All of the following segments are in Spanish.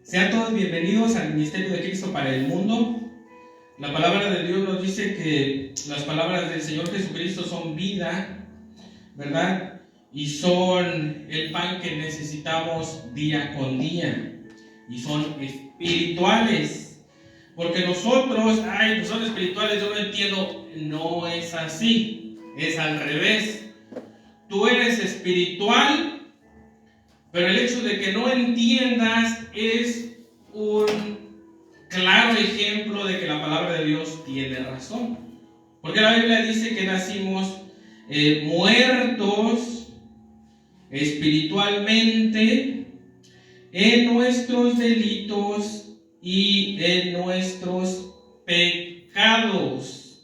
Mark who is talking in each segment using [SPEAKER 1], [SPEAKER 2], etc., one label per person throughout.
[SPEAKER 1] Sean todos bienvenidos al Ministerio de Cristo para el Mundo. La palabra de Dios nos dice que las palabras del Señor Jesucristo son vida, ¿verdad? Y son el pan que necesitamos día con día. Y son espirituales. Porque nosotros, pues son espirituales, yo no entiendo. No es así. Es al revés. Tú eres espiritual, pero el hecho de que no entiendas es un claro ejemplo de que la palabra de Dios tiene razón. Porque la Biblia dice que nacimos muertos espiritualmente en nuestros delitos y en nuestros pecados.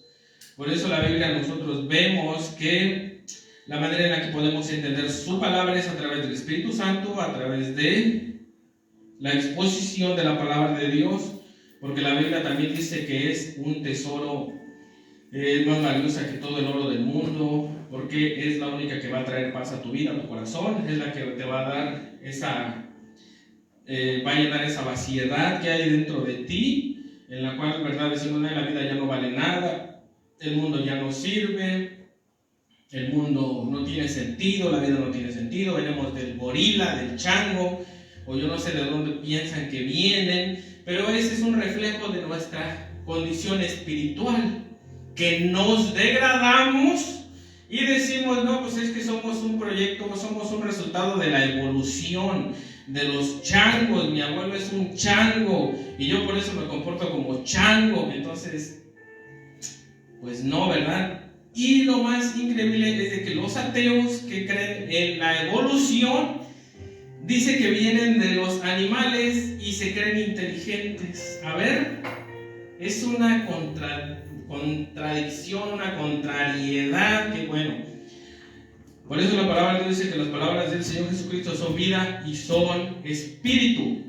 [SPEAKER 1] Por eso la Biblia nosotros vemos que la manera en la que podemos entender su palabra es a través del Espíritu Santo, a través de la exposición de la palabra de Dios, porque la Biblia también dice que es un tesoro más valiosa que todo el oro del mundo, porque es la única que va a traer paz a tu vida, a tu corazón, es la que te va a dar va a llenar esa vaciedad que hay dentro de ti, en la cual, verdad, decimos, la vida ya no vale nada, el mundo ya no sirve. El mundo no tiene sentido, la vida no tiene sentido, venimos del gorila, del chango, o yo no sé de dónde piensan que vienen, pero ese es un reflejo de nuestra condición espiritual, que nos degradamos y decimos, no, pues es que somos un proyecto, somos un resultado de la evolución, de los changos, mi abuelo es un chango, y yo por eso me comporto como chango, entonces, pues no, ¿verdad? Y lo más increíble es de que los ateos que creen en la evolución dice que vienen de los animales y se creen inteligentes. A ver, es una contradicción, una contrariedad que bueno. Por eso la palabra de Dios dice que las palabras del Señor Jesucristo son vida y son espíritu.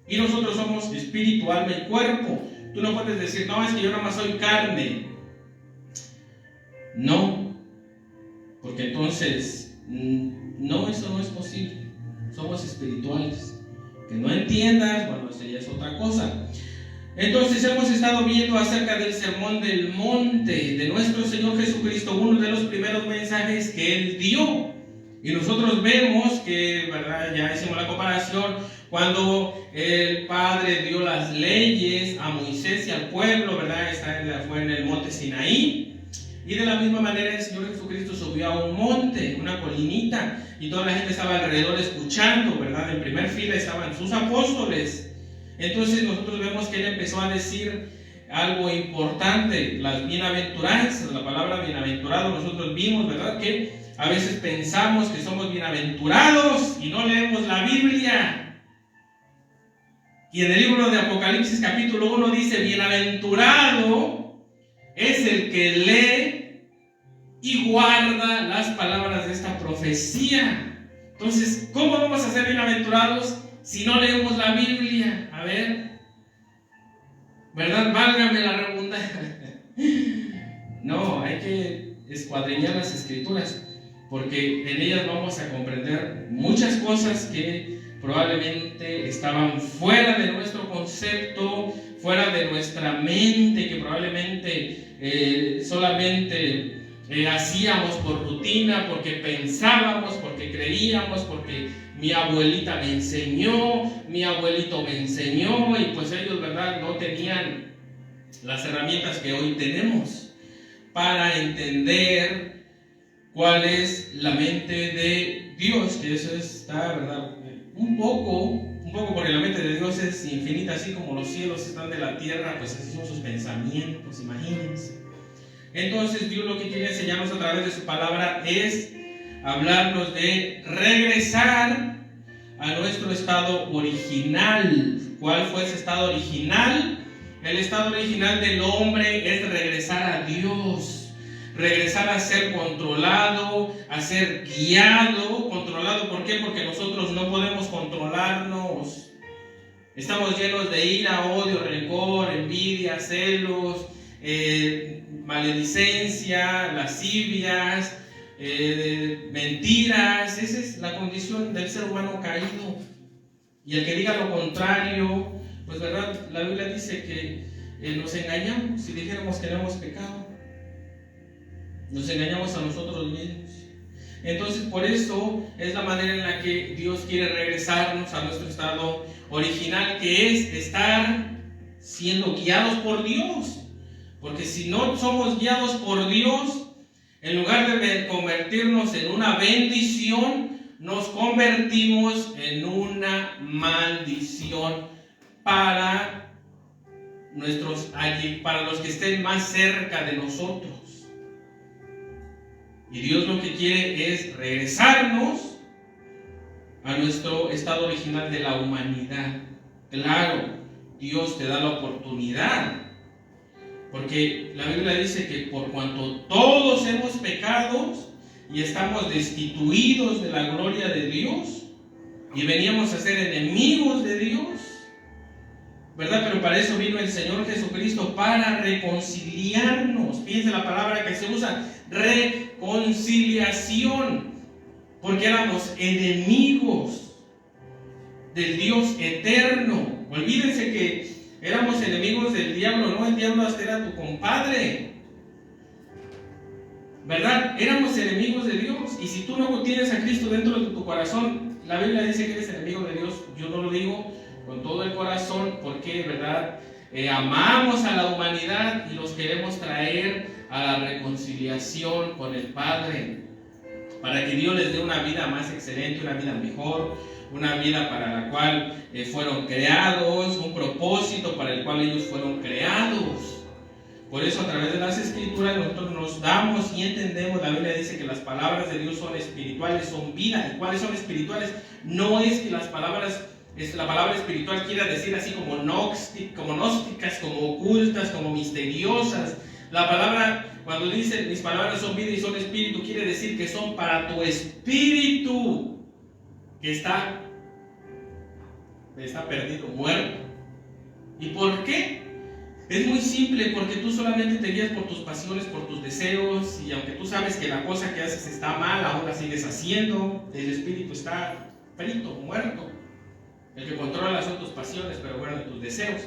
[SPEAKER 1] Y nosotros somos espíritu, alma y cuerpo. Tú no puedes decir, no, es que yo nada más soy carne. No, porque entonces, no, eso no es posible. Somos espirituales. Que no entiendas, bueno, eso ya es otra cosa. Entonces hemos estado viendo acerca del Sermón del Monte de nuestro Señor Jesucristo, uno de los primeros mensajes que Él dio. Y nosotros vemos que, ¿verdad? Ya hicimos la comparación cuando el Padre dio las leyes a Moisés y al pueblo, ¿verdad? Fue en el monte Sinaí. Y de la misma manera el Señor Jesucristo subió a un monte, una colinita, y toda la gente estaba alrededor escuchando, ¿verdad? En primer fila estaban sus apóstoles. Entonces nosotros vemos que Él empezó a decir algo importante, las bienaventuranzas, la palabra bienaventurado. Nosotros vimos, ¿verdad?, que a veces pensamos que somos bienaventurados y no leemos la Biblia. Y en el libro de Apocalipsis capítulo 1 dice, bienaventurado es el que lee y guarda las palabras de esta profecía. Entonces, ¿cómo vamos a ser bienaventurados si no leemos la Biblia? A ver, ¿verdad? Válgame la redundancia. No, hay que escuadriñar las escrituras, porque en ellas vamos a comprender muchas cosas que probablemente estaban fuera de nuestro concepto, fuera de nuestra mente, que probablemente solamente hacíamos por rutina, porque pensábamos, porque creíamos, porque mi abuelita me enseñó, mi abuelito me enseñó, y pues ellos, ¿verdad?, no tenían las herramientas que hoy tenemos para entender cuál es la mente de Dios, que eso está, ¿verdad?, un poco, porque la mente de Dios es infinita, así como los cielos están de la tierra, pues así son sus pensamientos, imagínense. Entonces Dios lo que quiere enseñarnos a través de su palabra es hablarnos de regresar a nuestro estado original. ¿Cuál fue ese estado original? El estado original del hombre es regresar a Dios, regresar a ser controlado, a ser guiado. Controlado, ¿por qué? Porque nosotros no podemos controlarnos. Estamos llenos de ira, odio, rencor, envidia, celos, maledicencia, lascivias, mentiras. Esa es la condición del ser humano caído. Y el que diga lo contrario, pues verdad, la Biblia dice que nos engañamos si dijéramos que no hemos pecado. Nos engañamos a nosotros mismos. Entonces, por eso es la manera en la que Dios quiere regresarnos a nuestro estado original, que es estar siendo guiados por Dios. Porque si no somos guiados por Dios, en lugar de convertirnos en una bendición, nos convertimos en una maldición para los que estén más cerca de nosotros. Y Dios lo que quiere es regresarnos a nuestro estado original de la humanidad. Claro, Dios te da la oportunidad, porque la Biblia dice que por cuanto todos hemos pecado y estamos destituidos de la gloria de Dios y veníamos a ser enemigos de Dios, ¿verdad? Pero para eso vino el Señor Jesucristo, para reconciliarnos. Fíjense la palabra que se usa, reconciliación, porque éramos enemigos del Dios eterno. Olvídense que éramos enemigos del diablo, no, el diablo hasta era tu compadre, ¿verdad? Éramos enemigos de Dios. Y si tú no tienes a Cristo dentro de tu corazón, la Biblia dice que eres enemigo de Dios. Yo no lo digo con todo el corazón, porque, ¿verdad? Amamos a la humanidad y los queremos traer a la reconciliación con el Padre, para que Dios les dé una vida más excelente, una vida mejor, una vida para la cual fueron creados, un propósito para el cual ellos fueron creados. Por eso, a través de las Escrituras, nosotros nos damos y entendemos. La Biblia dice que las palabras de Dios son espirituales, son vida. ¿Y cuáles son espirituales? No es que la palabra espiritual quiera decir así como gnósticas, como ocultas, como misteriosas. La palabra, cuando dice mis palabras son vida y son espíritu, quiere decir que son para tu espíritu, que está perdido, muerto. ¿Y por qué? Es muy simple, porque tú solamente te guías por tus pasiones, por tus deseos, y aunque tú sabes que la cosa que haces está mal, aún la sigues haciendo. El espíritu está frito, muerto. El que controla son tus pasiones, pero bueno, tus deseos.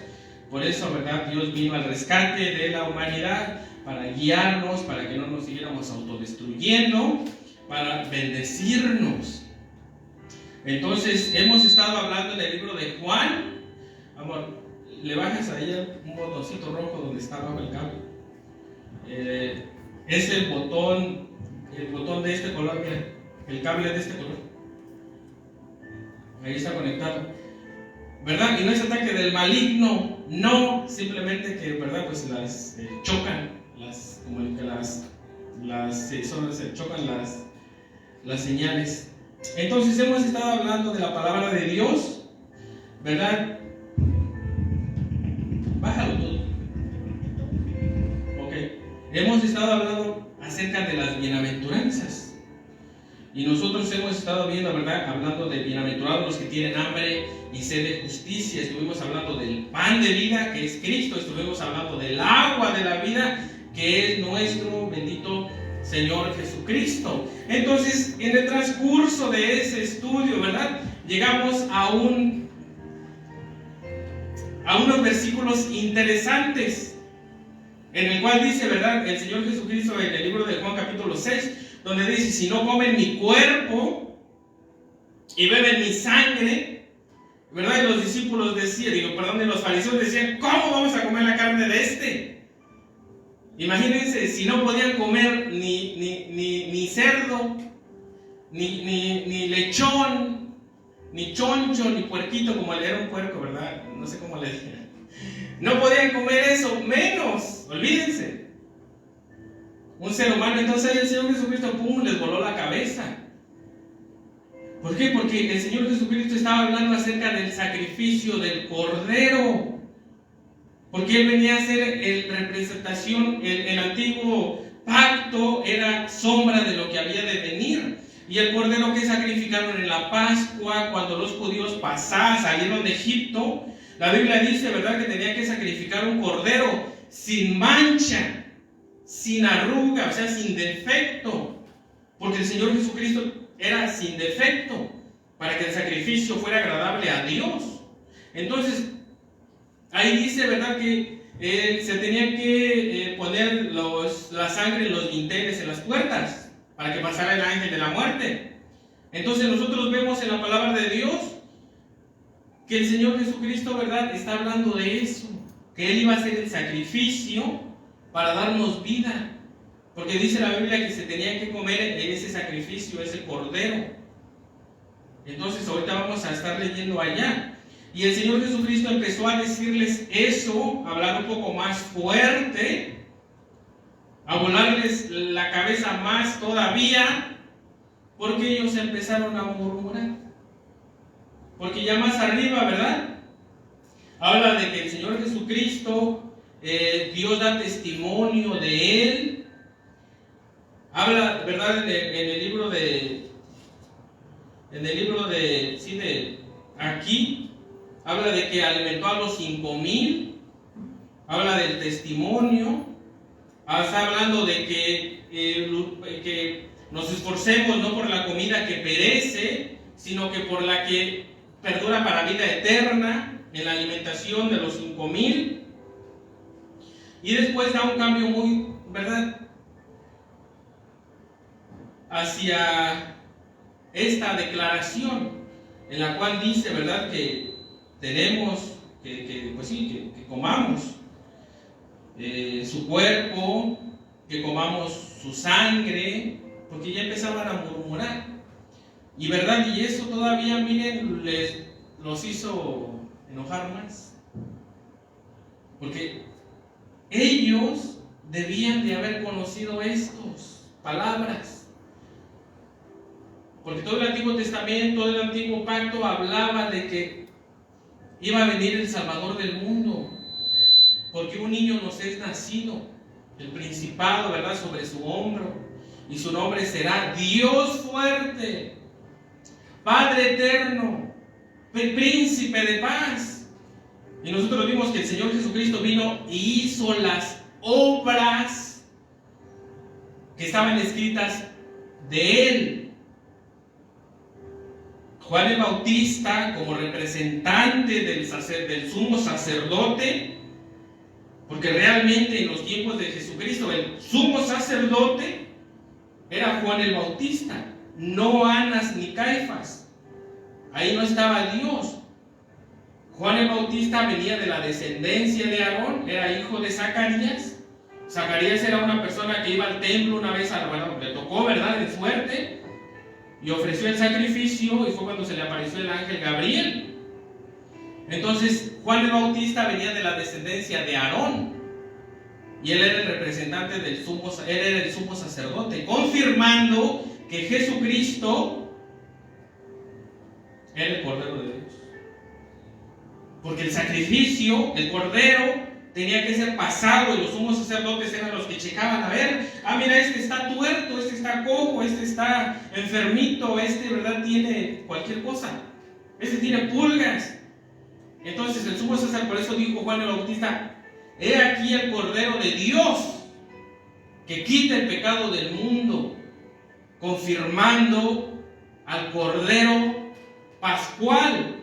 [SPEAKER 1] Por eso, ¿verdad? Dios vino al rescate de la humanidad para guiarnos, para que no nos siguiéramos autodestruyendo, para bendecirnos. Entonces, hemos estado hablando en el libro de Juan. Amor, le bajas ahí un botoncito rojo donde está abajo el cable. Es el botón de este color, mira, el cable de este color. Ahí está conectado, ¿verdad? Y no es ataque del maligno, no, simplemente que, ¿verdad? Pues las chocan, se chocan las señales. Entonces hemos estado hablando de la palabra de Dios, ¿verdad? Bájalo todo. Ok. Hemos estado hablando acerca de las bienaventuranzas. Y nosotros hemos estado viendo, ¿verdad? Hablando de bienaventurados los que tienen hambre y sed de justicia. Estuvimos hablando del pan de vida, que es Cristo. Estuvimos hablando del agua de la vida, que es nuestro bendito Señor Jesucristo. Entonces, en el transcurso de ese estudio, ¿verdad? Llegamos a unos versículos interesantes, en el cual dice, ¿verdad? El Señor Jesucristo en el libro de Juan capítulo 6, donde dice, si no comen mi cuerpo y beben mi sangre, ¿verdad? Y los discípulos decían, y los fariseos decían, ¿cómo vamos a comer la carne de este? Imagínense, si no podían comer ni cerdo, ni lechón, ni choncho, ni puerquito, como era un puerco, ¿verdad? No sé cómo le dije. No podían comer eso, menos, olvídense, un ser humano. Entonces el Señor Jesucristo, ¡pum!, les voló la cabeza. ¿Por qué? Porque el Señor Jesucristo estaba hablando acerca del sacrificio del Cordero. Porque Él venía a ser representación, el antiguo pacto era sombra de lo que había de venir. Y el Cordero que sacrificaron en la Pascua, cuando los judíos salieron de Egipto, la Biblia dice, ¿verdad?, que tenía que sacrificar un Cordero sin mancha, sin arruga, o sea, sin defecto. Porque el Señor Jesucristo era sin defecto. para que el sacrificio fuera agradable a Dios. Entonces, ahí dice, ¿verdad?, que se tenía que poner la sangre en los dinteles, en las puertas, para que pasara el ángel de la muerte. Entonces nosotros vemos en la palabra de Dios que el Señor Jesucristo, ¿verdad?, está hablando de eso, que Él iba a hacer el sacrificio para darnos vida, porque dice la Biblia que se tenía que comer ese sacrificio, ese cordero. Entonces ahorita vamos a estar leyendo allá. Y el Señor Jesucristo empezó a decirles eso, a hablar un poco más fuerte, a volarles la cabeza más todavía, porque ellos empezaron a murmurar. Porque ya más arriba, ¿verdad?, habla de que el Señor Jesucristo, Dios da testimonio de Él. Habla, ¿verdad?, en el libro de aquí, habla de que alimentó a los 5,000, habla del testimonio, está hablando de que nos esforcemos no por la comida que perece, sino que por la que perdura para vida eterna, en la alimentación de los 5,000. Y después da un cambio muy, ¿verdad?, hacia esta declaración, en la cual dice, ¿verdad?, que tenemos que comamos su cuerpo, que comamos su sangre, porque ya empezaban a murmurar. Y verdad, y eso todavía, miren, los hizo enojar más, porque ellos debían de haber conocido estas palabras, porque todo el Antiguo Testamento, todo el Antiguo Pacto hablaba de que iba a venir el Salvador del mundo, porque un niño nos es nacido, el principado, ¿verdad?, sobre su hombro, y su nombre será Dios fuerte, Padre eterno, príncipe de paz. Y nosotros vimos que el Señor Jesucristo vino y hizo las obras que estaban escritas de Él. Juan el Bautista, como representante del sumo sacerdote, porque realmente en los tiempos de Jesucristo el sumo sacerdote era Juan el Bautista, no Anas ni Caifás. Ahí no estaba Dios. Juan el Bautista venía de la descendencia de Aarón, era hijo de Zacarías. Zacarías era una persona que iba al templo una vez, le tocó, ¿verdad?, de suerte, y ofreció el sacrificio, y fue cuando se le apareció el ángel Gabriel. Entonces Juan el Bautista venía de la descendencia de Aarón, y él era el representante él era el sumo sacerdote, confirmando que Jesucristo era el Cordero de Dios. Porque el sacrificio, el Cordero, tenía que ser pasado, y los sumos sacerdotes eran los que checaban, a ver, mira, este está tuerto, este está cojo, este está enfermito, este, ¿verdad?, tiene cualquier cosa, este tiene pulgas. Entonces el sumo sacerdote, por eso dijo Juan el Bautista: he aquí el Cordero de Dios que quita el pecado del mundo, confirmando al Cordero Pascual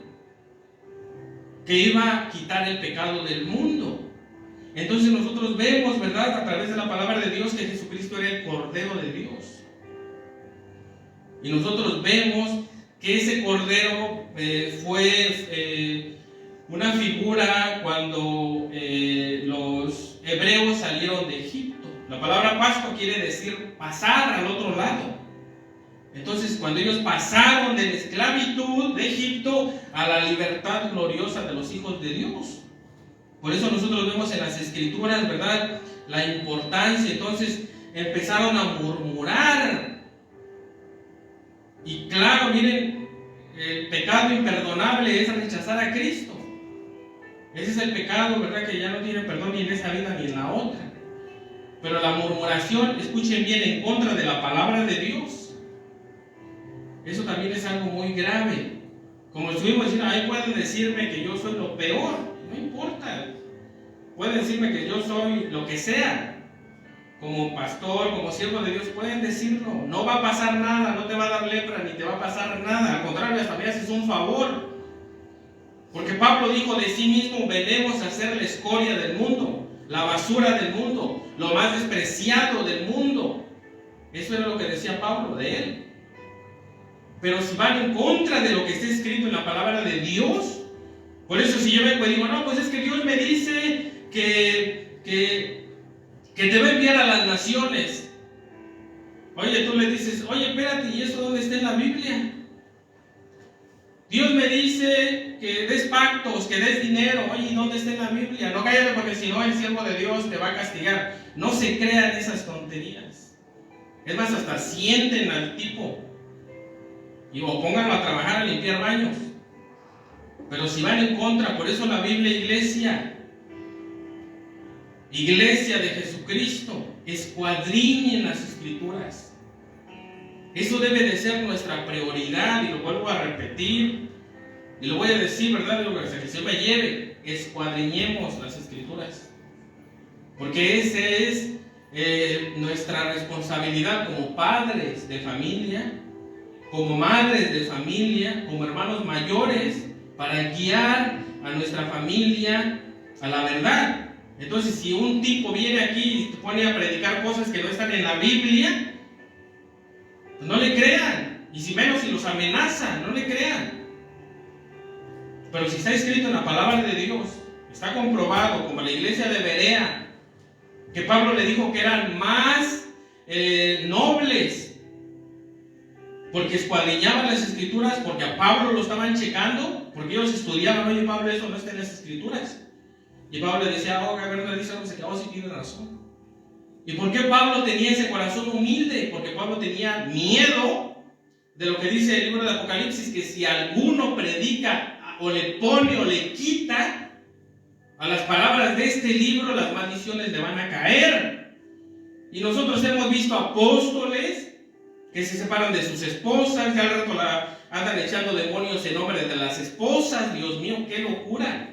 [SPEAKER 1] que iba a quitar el pecado del mundo. Entonces nosotros vemos, ¿verdad?, a través de la palabra de Dios, que Jesucristo era el Cordero de Dios. Y nosotros vemos que ese Cordero fue una figura cuando los hebreos salieron de Egipto. La palabra Pascua quiere decir pasar al otro lado. Entonces, cuando ellos pasaron de la esclavitud de Egipto a la libertad gloriosa de los hijos de Dios. Por eso nosotros vemos en las Escrituras, ¿verdad?, la importancia. Entonces empezaron a murmurar. Y claro, miren, el pecado imperdonable es rechazar a Cristo. Ese es el pecado, ¿verdad?, que ya no tiene perdón ni en esta vida ni en la otra. Pero la murmuración, escuchen bien, en contra de la palabra de Dios, eso también es algo muy grave. Como estuvimos diciendo, ahí pueden decirme que yo soy lo peor, no importa. Pueden decirme que yo soy lo que sea, como pastor, como siervo de Dios, pueden decirlo. No va a pasar nada, no te va a dar lepra, ni te va a pasar nada. Al contrario, hasta me haces un favor. Porque Pablo dijo de sí mismo: venimos a ser la escoria del mundo, la basura del mundo, lo más despreciado del mundo. Eso era lo que decía Pablo de él. Pero si van en contra de lo que está escrito en la palabra de Dios, por eso si yo vengo y digo: no, pues es que Dios me dice que te va a enviar a las naciones. Oye, tú le dices: oye, espérate, ¿y eso dónde está en la Biblia? Dios me dice que des pactos, que des dinero. Oye, ¿y dónde está en la Biblia? No cállate, porque si no el siervo de Dios te va a castigar. No se crean esas tonterías. Es más, hasta sienten al tipo o pónganlo a trabajar a limpiar baños. Pero si van en contra, por eso la Biblia, iglesia de Jesucristo, escuadriñen las Escrituras. Eso debe de ser nuestra prioridad, y lo vuelvo a repetir, y lo voy a decir, ¿verdad? Lo que el Señor me lleve: escuadriñemos las Escrituras. Porque esa es nuestra responsabilidad como padres de familia, como madres de familia, como hermanos mayores, para guiar a nuestra familia a la verdad. Entonces, si un tipo viene aquí y te pone a predicar cosas que no están en la Biblia, pues no le crean. Y si menos si los amenaza, no le crean. Pero si está escrito en la palabra de Dios, está comprobado, como la iglesia de Berea, que Pablo le dijo que eran más nobles, porque escuadriñaban las Escrituras, porque a Pablo lo estaban checando, porque ellos estudiaban: oye, Pablo, eso no está en las Escrituras. Y Pablo le decía: oh, a ver, no dice algo, se quedó, sí tiene razón. ¿Y por qué Pablo tenía ese corazón humilde? Porque Pablo tenía miedo de lo que dice el libro de Apocalipsis, que si alguno predica o le pone o le quita a las palabras de este libro, las maldiciones le van a caer. Y nosotros hemos visto apóstoles que se separan de sus esposas, que al rato andan echando demonios en nombre de las esposas. Dios mío, qué locura.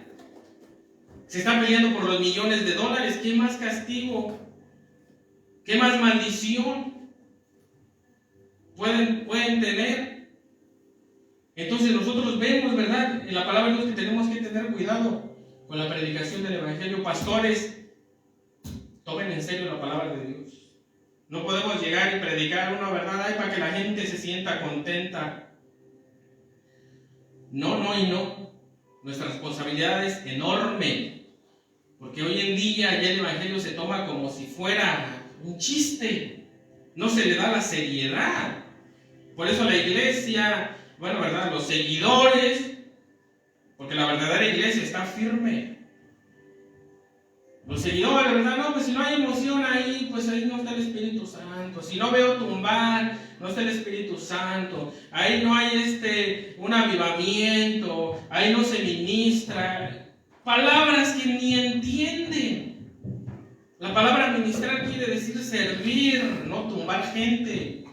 [SPEAKER 1] Se están peleando por los millones de dólares. ¿Qué más castigo? ¿Qué más maldición pueden tener? Entonces nosotros vemos, ¿verdad?, en la palabra de Dios que tenemos que tener cuidado con la predicación del Evangelio. Pastores, tomen en serio la palabra de Dios. No podemos llegar y predicar una verdad ahí para que la gente se sienta contenta. No y no. Nuestra responsabilidad es enorme. Porque hoy en día ya el Evangelio se toma como si fuera un chiste. No se le da la seriedad. Por eso la iglesia, bueno, ¿verdad?, los seguidores, porque la verdadera iglesia está firme. Los seguidores, ¿verdad? No, pues si no hay emoción ahí, pues ahí no está el Espíritu Santo. Si no veo tumbar, no está el Espíritu Santo. Ahí no hay un avivamiento, ahí no se ministra. Palabras que ni entienden. La palabra ministrar quiere decir servir, no tumbar gente.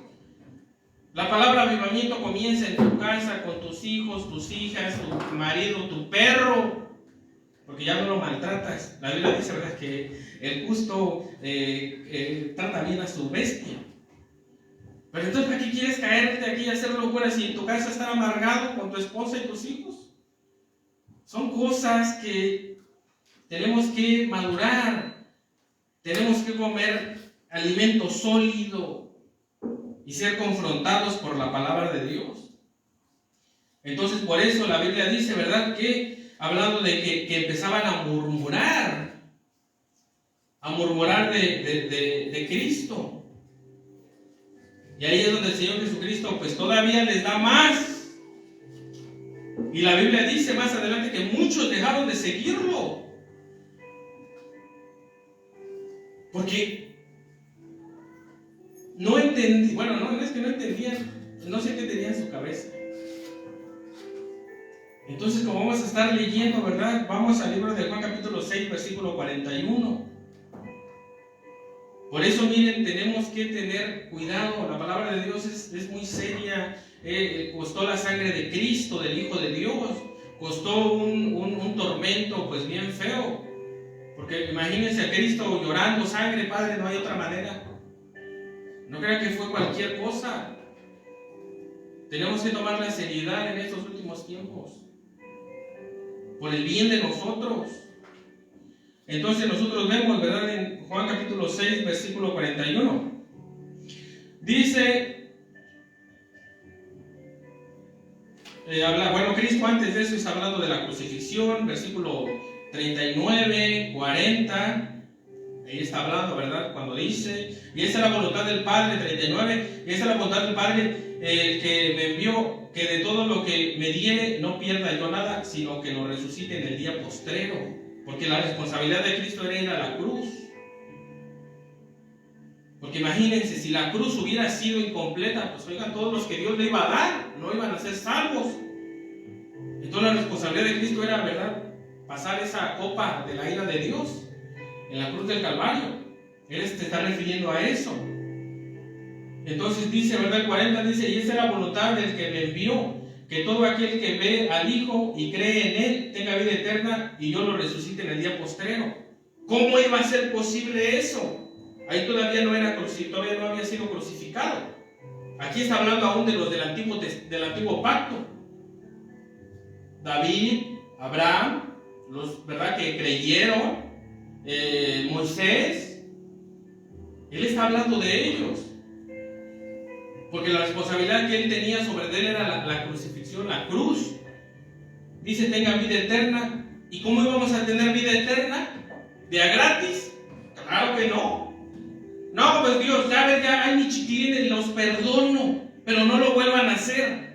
[SPEAKER 1] La palabra avivamiento comienza en tu casa, con tus hijos, tus hijas, tu marido, tu perro. Porque ya no lo maltratas. La Biblia dice, ¿verdad?, que el justo trata bien a su bestia. Pero entonces, ¿para qué quieres caerte aquí y hacer locuras si en tu casa estás amargado con tu esposa y tus hijos? Son cosas que tenemos que madurar. Tenemos que comer alimento sólido y ser confrontados por la palabra de Dios. Entonces, por eso la Biblia dice, ¿verdad?, que hablando de que empezaban a murmurar de Cristo. Y ahí es donde el Señor Jesucristo pues todavía les da más. Y la Biblia dice más adelante que muchos dejaron de seguirlo. Porque no entendían, bueno, no es que no entendían, no sé qué tenía en su cabeza. Entonces, como vamos a estar leyendo, ¿verdad?, vamos al libro de Juan capítulo 6, versículo 41. Por eso, miren, tenemos que tener cuidado. La palabra de Dios es muy seria. Costó la sangre de Cristo, del Hijo de Dios. Costó un tormento pues bien feo. Porque imagínense a Cristo llorando sangre, Padre, no hay otra manera. No crean que fue cualquier cosa. Tenemos que tomar la seriedad en estos últimos tiempos, por el bien de nosotros. Entonces nosotros vemos, ¿verdad? En Juan capítulo 6, versículo 41. Dice, Cristo antes de eso está hablando de la crucifixión, versículo 39, 40. Ahí está hablando, ¿verdad? Cuando dice, y esa es la voluntad del Padre, 39, y esa es la voluntad del Padre, que me envió, que de todo lo que me diere no pierda yo nada, sino que lo resucite en el día postrero. Porque la responsabilidad de Cristo era ir a la cruz. Porque imagínense, si la cruz hubiera sido incompleta, pues oigan, todos los que Dios le iba a dar no iban a ser salvos. Entonces la responsabilidad de Cristo era, ¿verdad?, pasar esa copa de la ira de Dios en la cruz del Calvario. Él se está refiriendo a eso. Entonces dice, ¿verdad? 40 dice, y esa es la voluntad del que me envió, que todo aquel que ve al Hijo y cree en Él tenga vida eterna, y yo lo resucite en el día postrero. ¿Cómo iba a ser posible eso? Ahí todavía no había sido crucificado. Aquí está hablando aún de los del antiguo pacto. David, Abraham, los, ¿verdad?, que creyeron, Moisés. Él está hablando de ellos. Porque la responsabilidad que él tenía sobre él era la crucifixión, la cruz. Dice, tenga vida eterna. ¿Y cómo íbamos a tener vida eterna? ¿De a gratis? Claro que no. No, pues Dios, ya hay mis chiquilines, los perdono, pero no lo vuelvan a hacer.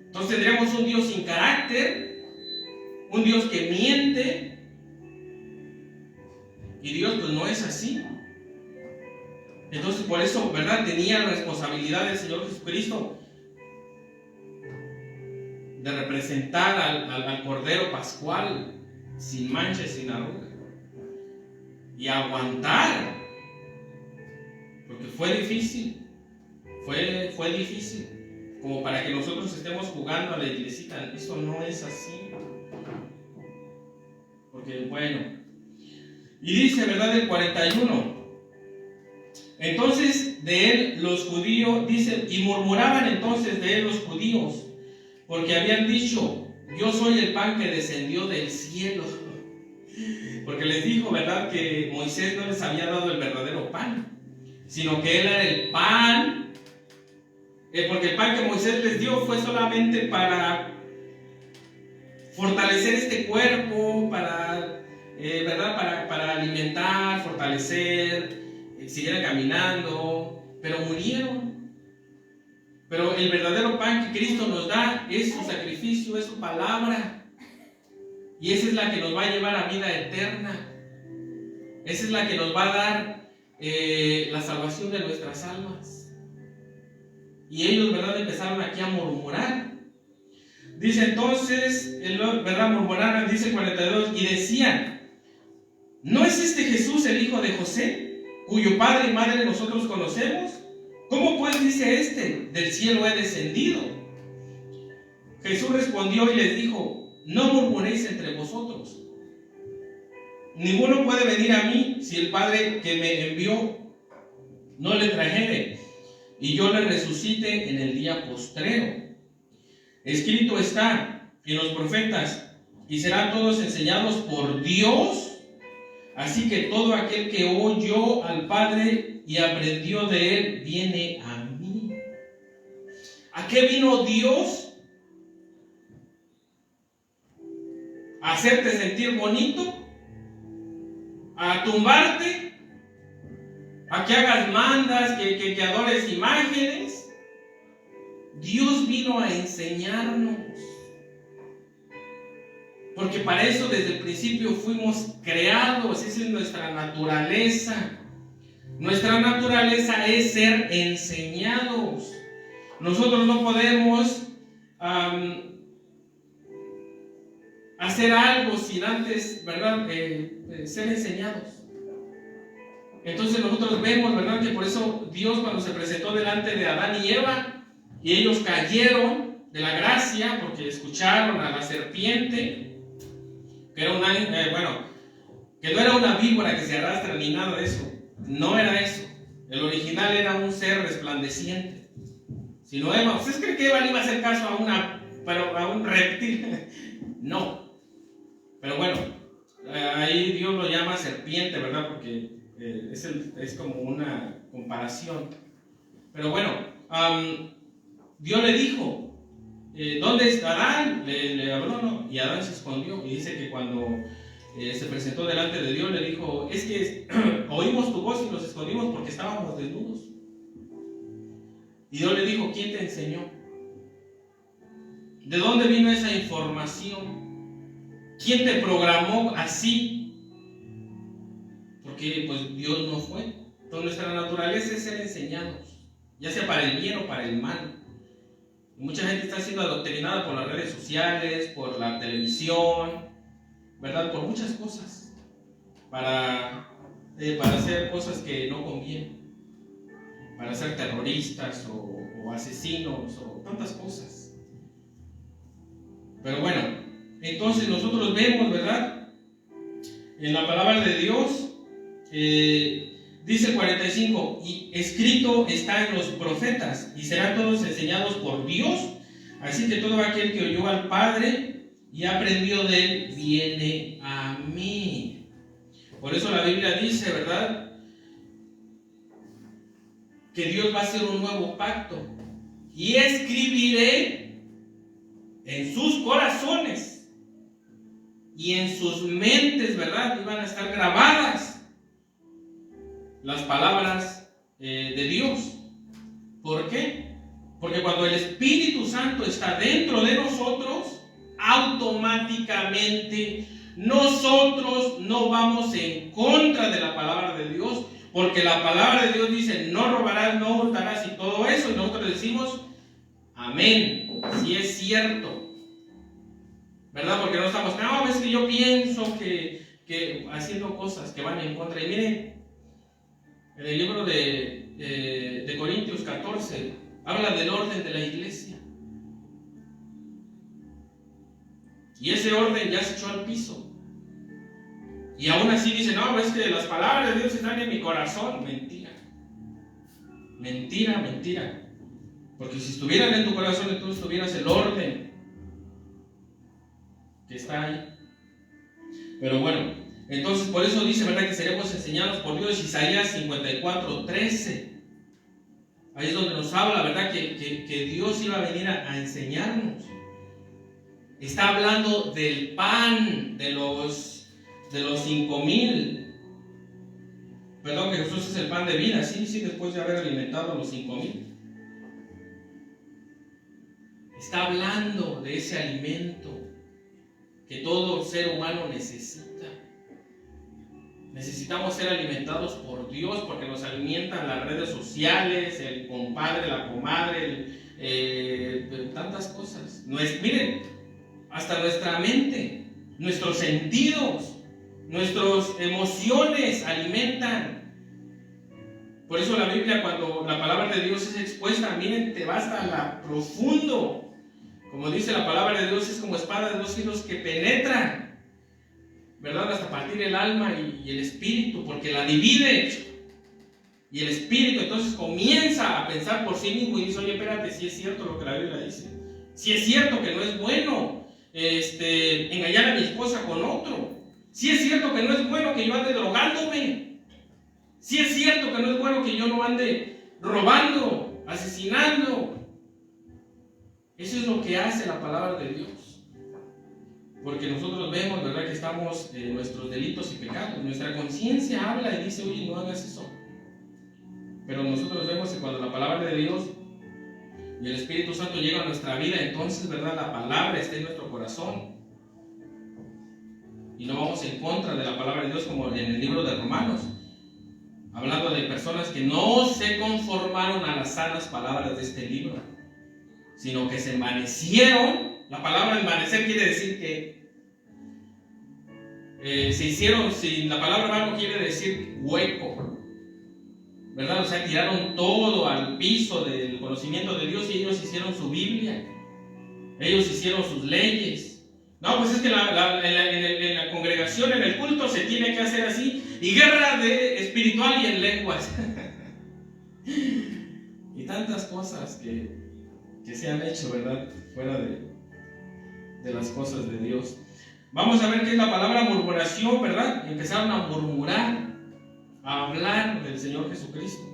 [SPEAKER 1] Entonces tendríamos un Dios sin carácter, un Dios que miente. Y Dios pues no es así. Entonces por eso, ¿verdad?, tenía la responsabilidad del Señor Jesucristo de representar al Cordero Pascual sin mancha y sin arruga, y aguantar, porque fue difícil, fue difícil, como para que nosotros estemos jugando a la iglesita. Eso no es así, porque bueno, y dice, ¿verdad?, el 41, entonces de él los judíos, dice, y murmuraban entonces de él los judíos, porque habían dicho, yo soy el pan que descendió del cielo. Porque les dijo, ¿verdad?, que Moisés no les había dado el verdadero pan, sino que él era el pan, porque el pan que Moisés les dio fue solamente para fortalecer este cuerpo, para, ¿verdad?, para alimentar, fortalecer, siguieran caminando, pero murieron. Pero el verdadero pan que Cristo nos da es su sacrificio, es su palabra, y esa es la que nos va a llevar a vida eterna. Esa es la que nos va a dar la salvación de nuestras almas. Y ellos, ¿verdad?, empezaron aquí a murmurar. Dice entonces, ¿verdad?, murmuraron, dice 42, y decían, ¿no es este Jesús el hijo de José, cuyo padre y madre nosotros conocemos? ¿Cómo pues dice este, del cielo he descendido? Jesús respondió y les dijo, no murmuréis entre vosotros. Ninguno puede venir a mí si el Padre que me envió no le trajere, y yo le resucite en el día postrero. Escrito está en los profetas, y serán todos enseñados por Dios. Así que todo aquel que oyó al Padre y aprendió de él, viene a mí. ¿A qué vino Dios? ¿A hacerte sentir bonito? ¿A tumbarte? ¿A que hagas mandas, que adores imágenes? Dios vino a enseñarnos. Porque para eso desde el principio fuimos creados. Esa es nuestra naturaleza. Nuestra naturaleza es ser enseñados. Nosotros no podemos hacer algo sin antes, ¿verdad?, ser enseñados. Entonces nosotros vemos, ¿verdad?, que por eso Dios, cuando se presentó delante de Adán y Eva, y ellos cayeron de la gracia porque escucharon a la serpiente, que era que no era una víbora que se arrastra ni nada de eso. No era eso. El original era un ser resplandeciente. Si no, Eva, ¿ustedes creen que Eva le iba a hacer caso a un reptil? No. Pero bueno, ahí Dios lo llama serpiente, ¿verdad? Porque es como una comparación. Pero bueno, Dios le dijo, ¿dónde está Adán? Le habló, ¿no? Y Adán se escondió. Y dice que cuando se presentó delante de Dios, le dijo, es que oímos tu voz y nos escondimos porque estábamos desnudos. Y Dios le dijo, ¿quién te enseñó? ¿De dónde vino esa información? ¿Quién te programó así? Porque pues Dios no fue. Entonces nuestra naturaleza es ser enseñados, ya sea para el bien o para el mal. Y mucha gente está siendo adoctrinada por las redes sociales, por la televisión, ¿verdad? Por muchas cosas, para hacer cosas que no convienen, para ser terroristas o asesinos o tantas cosas. Pero bueno, entonces nosotros vemos, ¿verdad? En la palabra de Dios, dice 45, y escrito está en los profetas, y serán todos enseñados por Dios, así que todo aquel que oyó al Padre y aprendió de él, viene a mí. Por eso la Biblia dice, ¿verdad?, que Dios va a hacer un nuevo pacto, y escribiré en sus corazones y en sus mentes, ¿verdad?, iban a estar grabadas las palabras de Dios. ¿Por qué? Porque cuando el Espíritu Santo está dentro de nosotros, automáticamente nosotros no vamos en contra de la palabra de Dios, porque la palabra de Dios dice, no robarás, no hurtarás y todo eso, y nosotros decimos, amén, si es cierto. ¿Verdad? Porque no estamos, no, es que yo pienso que haciendo cosas que van en contra. Y miren, en el libro de Corintios 14, habla del orden de la iglesia. Y ese orden ya se echó al piso. Y aún así dice, no, es que las palabras de Dios están en mi corazón. Mentira. Mentira, mentira. Porque si estuvieran en tu corazón, entonces tuvieras el orden que está ahí. Pero bueno, entonces por eso dice, ¿verdad?, que seremos enseñados por Dios. Isaías 54:13. Ahí es donde nos habla, ¿verdad?, que Dios iba a venir a enseñarnos. Está hablando del pan de los 5,000. Perdón, que Jesús es el pan de vida. Sí, después de haber alimentado a los 5,000. Está hablando de ese alimento que todo ser humano necesita. Necesitamos ser alimentados por Dios, porque nos alimentan las redes sociales, el compadre, la comadre, tantas cosas. Miren, hasta nuestra mente, nuestros sentidos, nuestras emociones alimentan. Por eso la Biblia, cuando la palabra de Dios es expuesta, miren, te va hasta la profundo. Como dice la palabra de Dios, es como espada de dos filos que penetran, ¿verdad?, hasta partir el alma y el espíritu, porque la divide. Y el espíritu entonces comienza a pensar por sí mismo y dice, oye, espérate, si es cierto lo que la Biblia dice. Si es cierto que no es bueno engañar a mi esposa con otro. Si es cierto que no es bueno que yo ande drogándome. Si es cierto que no es bueno que yo no ande robando, asesinando. Eso es lo que hace la palabra de Dios. Porque nosotros vemos, ¿verdad?, que estamos en nuestros delitos y pecados. Nuestra conciencia habla y dice, oye, no hagas eso. Pero nosotros vemos que cuando la palabra de Dios y el Espíritu Santo llega a nuestra vida, entonces, ¿verdad?, la palabra está en nuestro corazón. Y no vamos en contra de la palabra de Dios, como en el libro de Romanos, hablando de personas que no se conformaron a las sanas palabras de este libro, sino que se envanecieron. La palabra envanecer quiere decir que se hicieron, si la palabra vano quiere decir hueco, ¿verdad? O sea, tiraron todo al piso del conocimiento de Dios y ellos hicieron su Biblia, ellos hicieron sus leyes. No, pues es que en la congregación interacción en el culto se tiene que hacer así, y guerra de espiritual y en lenguas. Y tantas cosas que se han hecho, ¿verdad? Fuera de las cosas de Dios. Vamos a ver qué es la palabra murmuración, ¿verdad? Empezaron a murmurar, a hablar del Señor Jesucristo.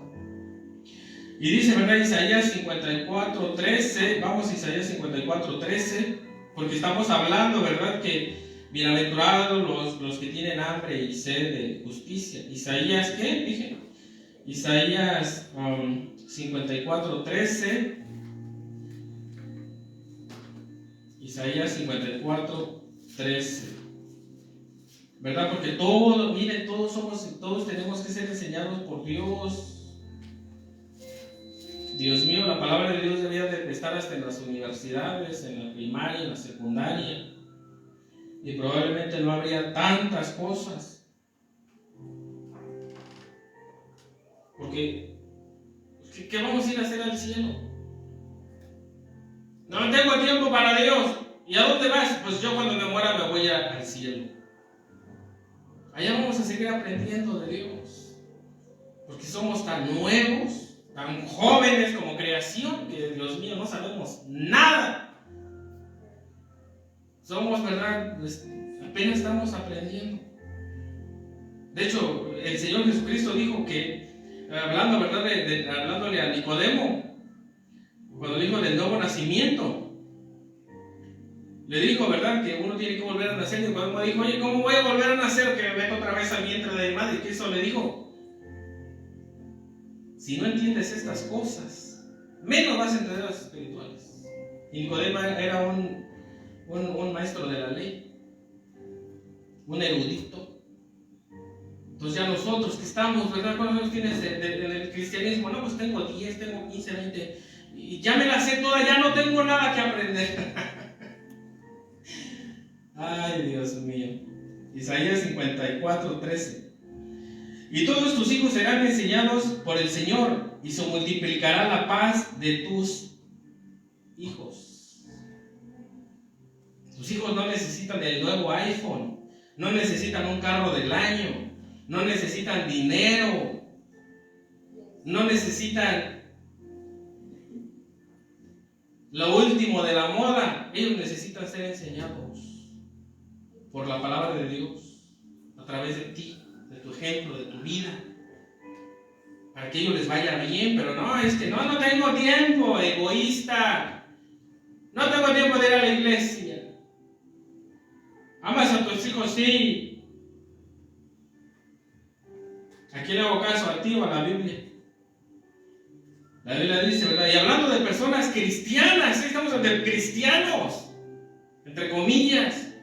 [SPEAKER 1] Y dice, ¿verdad? Isaías 54:13, vamos a Isaías 54:13, porque estamos hablando, ¿verdad? Que bienaventurados los que tienen hambre y sed de justicia. Isaías, ¿qué? Dije, Isaías 54:13. Isaías 54:13. ¿Verdad? Porque todos, miren, todos tenemos que ser enseñados por Dios. Dios mío, la palabra de Dios debería de estar hasta en las universidades, en la primaria, en la secundaria. Y probablemente no habría tantas cosas. Porque, ¿qué vamos a ir a hacer al cielo? No tengo tiempo para Dios. ¿Y a dónde vas? Pues yo cuando me muera me voy al cielo. Allá vamos a seguir aprendiendo de Dios. Porque somos tan nuevos, tan jóvenes como creación, que Dios mío, no sabemos nada. Somos, ¿verdad? Pues, apenas estamos aprendiendo. De hecho, el Señor Jesucristo dijo que, hablando, ¿verdad? Hablándole a Nicodemo, cuando dijo del nuevo nacimiento, le dijo, ¿verdad? Que uno tiene que volver a nacer. Y Nicodemo dijo, oye, ¿cómo voy a volver a nacer? Que me meto otra vez al vientre de mi madre. ¿Y Cristo le dijo? Si no entiendes estas cosas, menos vas a entender las espirituales. Y Nicodemo era un maestro de la ley, un erudito. Entonces ya nosotros que estamos, ¿verdad? ¿Cuántos años tienes del cristianismo? No, pues tengo 10, tengo 15, 20, y ya me la sé toda, ya no tengo nada que aprender. Ay, Dios mío. Isaías 54:13. Y todos tus hijos serán enseñados por el Señor, y se multiplicará la paz de tus hijos. Tus hijos no necesitan el nuevo iPhone, no necesitan un carro del año, no necesitan dinero, no necesitan lo último de la moda. Ellos necesitan ser enseñados por la palabra de Dios, a través de ti, de tu ejemplo, de tu vida, para que a ellos les vaya bien. Pero no, es que no tengo tiempo, egoísta, no tengo tiempo de ir a la iglesia. Amas a tus hijos, sí. ¿A quién le hago caso? ¿A ti o a la Biblia? La Biblia dice, ¿verdad? Y hablando de personas cristianas, ¿sí? Estamos hablando de cristianos, entre comillas.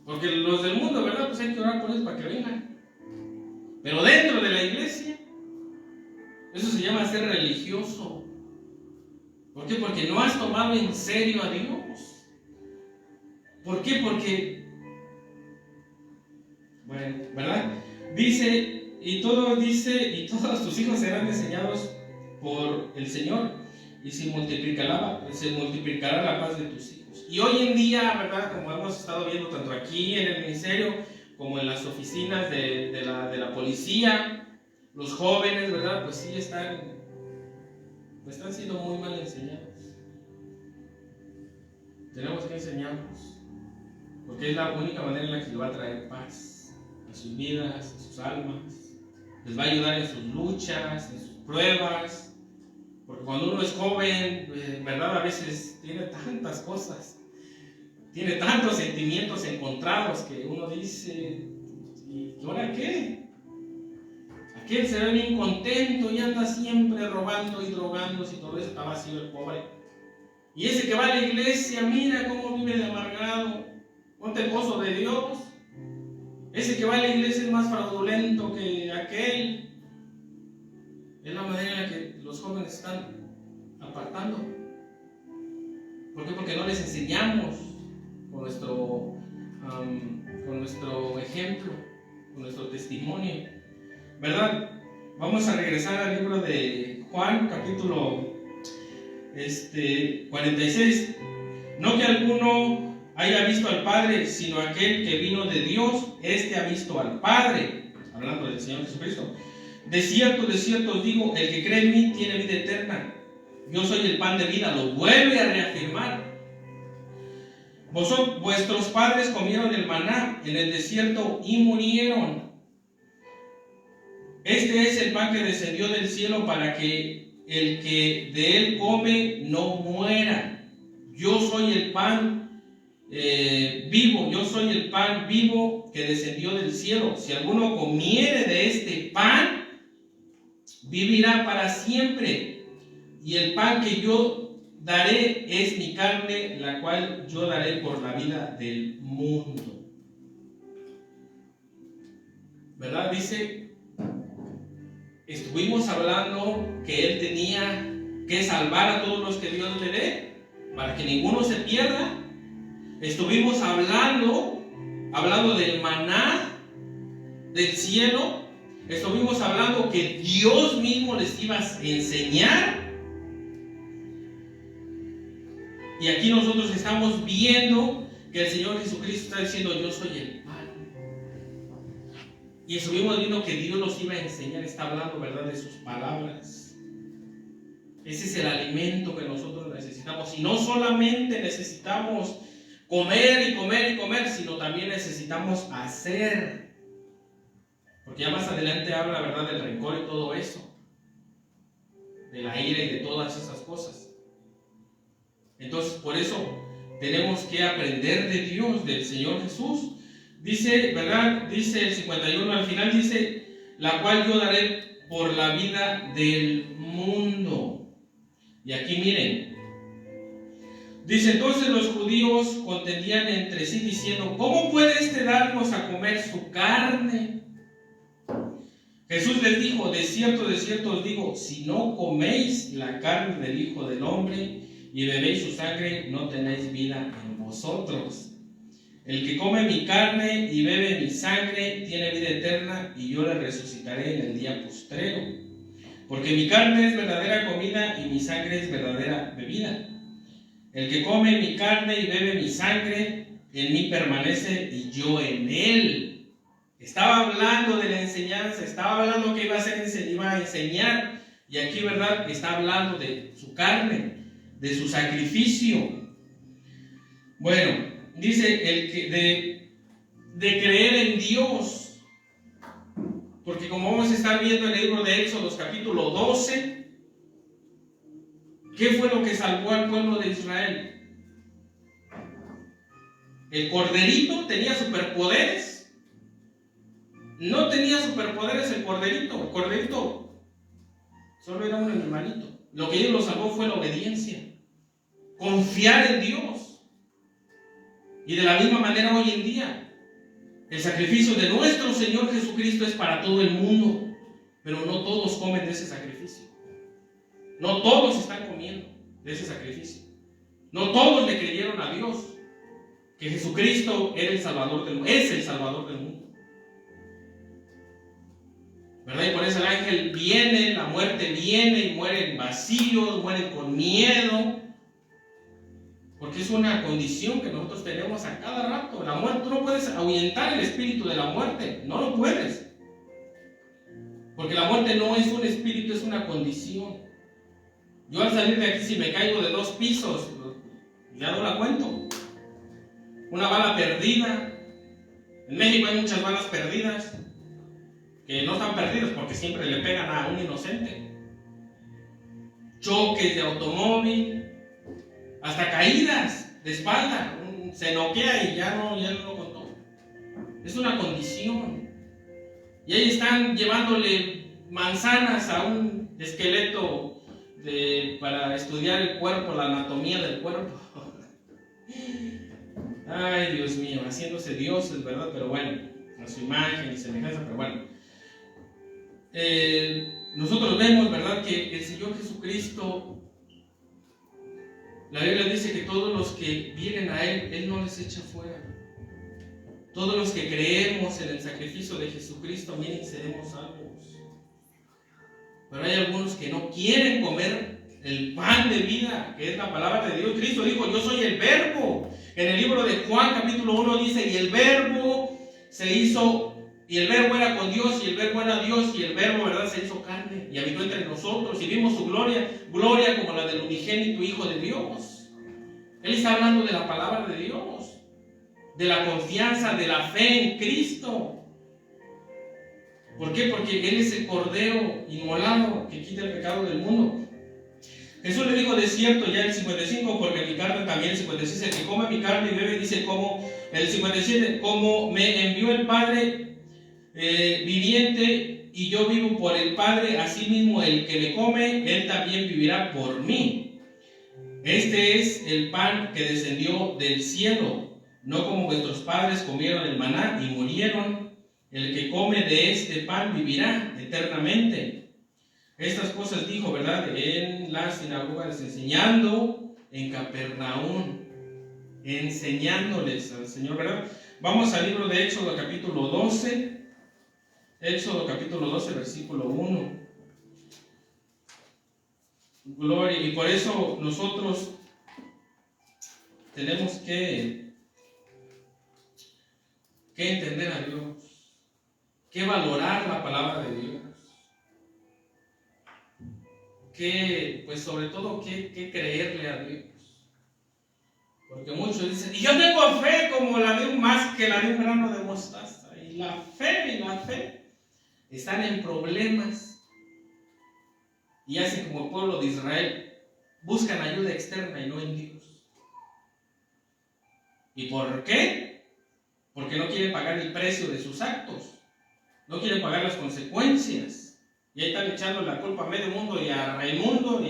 [SPEAKER 1] Porque los del mundo, ¿verdad? Pues hay que orar por ellos para que vengan. Pero dentro de la iglesia, eso se llama ser religioso. ¿Por qué? Porque no has tomado en serio a Dios. ¿Por qué? Porque, bueno, ¿verdad? Dice, y todos tus hijos serán enseñados por el Señor, y se multiplicará la paz de tus hijos. Y hoy en día, ¿verdad? Como hemos estado viendo tanto aquí en el ministerio como en las oficinas de la policía, los jóvenes, ¿verdad? Pues sí están siendo muy mal enseñados. Tenemos que enseñarlos, porque es la única manera en la que les va a traer paz a sus vidas, a sus almas. Les va a ayudar en sus luchas, en sus pruebas. Porque cuando uno es joven, ¿verdad? A veces tiene tantas cosas, tiene tantos sentimientos encontrados que uno dice, ¿y ahora qué? Aquel se ve bien contento y anda siempre robando y drogándose y todo eso, está vacío el pobre. Y ese que va a la iglesia, mira cómo vive de amargado, ponte el gozo de Dios. Ese que va a la iglesia es más fraudulento que aquel. Es la manera en la que los jóvenes están apartando. ¿Por qué? Porque no les enseñamos con nuestro ejemplo, con nuestro testimonio, ¿verdad? Vamos a regresar al libro de Juan, capítulo 46. No que alguno haya visto al Padre, sino aquel que vino de Dios, este ha visto al Padre. Hablando del Señor Jesucristo. De cierto os digo, el que cree en mí tiene vida eterna. Yo soy el pan de vida, lo vuelve a reafirmar. Vuestros padres comieron el maná en el desierto y murieron. Este es el pan que descendió del cielo para que el que de él come no muera. Yo soy el pan vivo, yo soy el pan vivo que descendió del cielo. Si alguno comiere de este pan, vivirá para siempre. Y el pan que yo daré es mi carne, la cual yo daré por la vida del mundo. ¿Verdad? Dice, estuvimos hablando que Él tenía que salvar a todos los que Dios le dé, para que ninguno se pierda. Estuvimos hablando del maná del cielo. Estuvimos hablando que Dios mismo les iba a enseñar. Y aquí nosotros estamos viendo que el Señor Jesucristo está diciendo, yo soy el pan. Y estuvimos viendo que Dios nos iba a enseñar, está hablando, ¿verdad?, de sus palabras. Ese es el alimento que nosotros necesitamos. Y no solamente necesitamos comer y comer y comer, sino también necesitamos hacer. Porque ya más adelante habla, ¿verdad?, del rencor y todo eso. De la ira y de todas esas cosas. Entonces, por eso tenemos que aprender de Dios, del Señor Jesús. Dice, ¿verdad? Dice el 51, al final dice, la cual yo daré por la vida del mundo. Y aquí miren, dice, entonces los judíos contendían entre sí diciendo, ¿cómo puede este darnos a comer su carne? Jesús les dijo, de cierto os digo, si no coméis la carne del Hijo del Hombre y bebéis su sangre, no tenéis vida en vosotros. El que come mi carne y bebe mi sangre tiene vida eterna, y yo le resucitaré en el día postrero. Porque mi carne es verdadera comida y mi sangre es verdadera bebida. El que come mi carne y bebe mi sangre, en mí permanece y yo en él. Estaba hablando de la enseñanza, estaba hablando que iba a enseñar, y aquí, ¿verdad?, está hablando de su carne, de su sacrificio. Bueno, dice el que de creer en Dios, porque como vamos a estar viendo en el libro de Éxodo capítulo 12, ¿qué fue lo que salvó al pueblo de Israel? El corderito tenía superpoderes. No tenía superpoderes el corderito. El corderito solo era un animalito. Lo que ellos lo salvó fue la obediencia, confiar en Dios. Y de la misma manera hoy en día, el sacrificio de nuestro Señor Jesucristo es para todo el mundo, pero no todos comen de ese sacrificio. No todos están comiendo de ese sacrificio. No todos le creyeron a Dios que Jesucristo era el Salvador del mundo, es el Salvador del mundo. ¿Verdad? Y por eso el ángel viene, la muerte viene y mueren vacíos, mueren con miedo. Porque es una condición que nosotros tenemos a cada rato. La muerte, tú no puedes ahuyentar el espíritu de la muerte, no lo puedes. Porque la muerte no es un espíritu, es una condición. Yo al salir de aquí, si me caigo de 2 pisos, ya no la cuento. Una bala perdida. En México hay muchas balas perdidas, que no están perdidas porque siempre le pegan a un inocente. Choques de automóvil, hasta caídas de espalda, se noquea y ya no lo contó. Es una condición. Y ahí están llevándole manzanas a un esqueleto para estudiar el cuerpo, la anatomía del cuerpo. Ay, Dios mío, haciéndose dioses, ¿verdad? Pero bueno, a su imagen y semejanza, pero bueno. Nosotros vemos, ¿verdad?, que el Señor Jesucristo, la Biblia dice que todos los que vienen a Él no les echa fuera. Todos los que creemos en el sacrificio de Jesucristo, miren, seremos salvos. Pero hay algunos que no quieren comer el pan de vida, que es la palabra de Dios. Cristo dijo, yo soy el verbo. En el libro de Juan capítulo 1 dice, y el verbo se hizo, y el verbo era con Dios, y el verbo era Dios, y el verbo, ¿verdad?, se hizo carne, y habitó entre nosotros, y vimos su gloria, gloria como la del unigénito Hijo de Dios. Él está hablando de la palabra de Dios, de la confianza, de la fe en Cristo. ¿Por qué? Porque Él es el Cordero inmolado que quita el pecado del mundo. Jesús le dijo, de cierto, ya el 55, porque mi carne también, el 56, el que come mi carne y bebe, dice como, el 57, como me envió el Padre viviente y yo vivo por el Padre, así mismo el que me come, él también vivirá por mí. Este es el pan que descendió del cielo, no como vuestros padres comieron el maná y murieron. El que come de este pan vivirá eternamente. Estas cosas dijo, ¿verdad?, en las sinagogas, enseñando en Capernaum, enseñándoles al Señor, ¿verdad? Vamos al libro de Éxodo capítulo 12, Éxodo capítulo 12, versículo 1. Gloria, y por eso nosotros tenemos que entender a Dios, que valorar la palabra de Dios, que, pues sobre todo, que creerle a Dios. Porque muchos dicen, y yo tengo fe como la de más que la de un grano de mostaza. Y la fe están en problemas. Y hacen como el pueblo de Israel, buscan ayuda externa y no en Dios. ¿Y por qué? Porque no quieren pagar el precio de sus actos. No quieren pagar las consecuencias. Y ahí están echando la culpa a medio mundo y a Raimundo,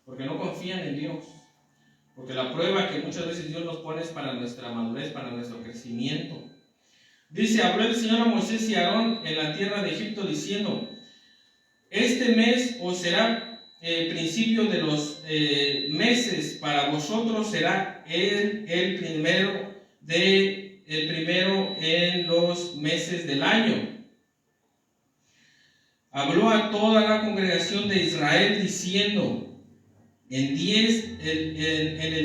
[SPEAKER 1] porque no confían en Dios. Porque la prueba que muchas veces Dios nos pone es para nuestra madurez, para nuestro crecimiento. Dice, habló el Señor a Moisés y a Aarón en la tierra de Egipto diciendo, este mes os será principio de los meses, para vosotros será el primero en los meses del año. Habló a toda la congregación de Israel diciendo, en el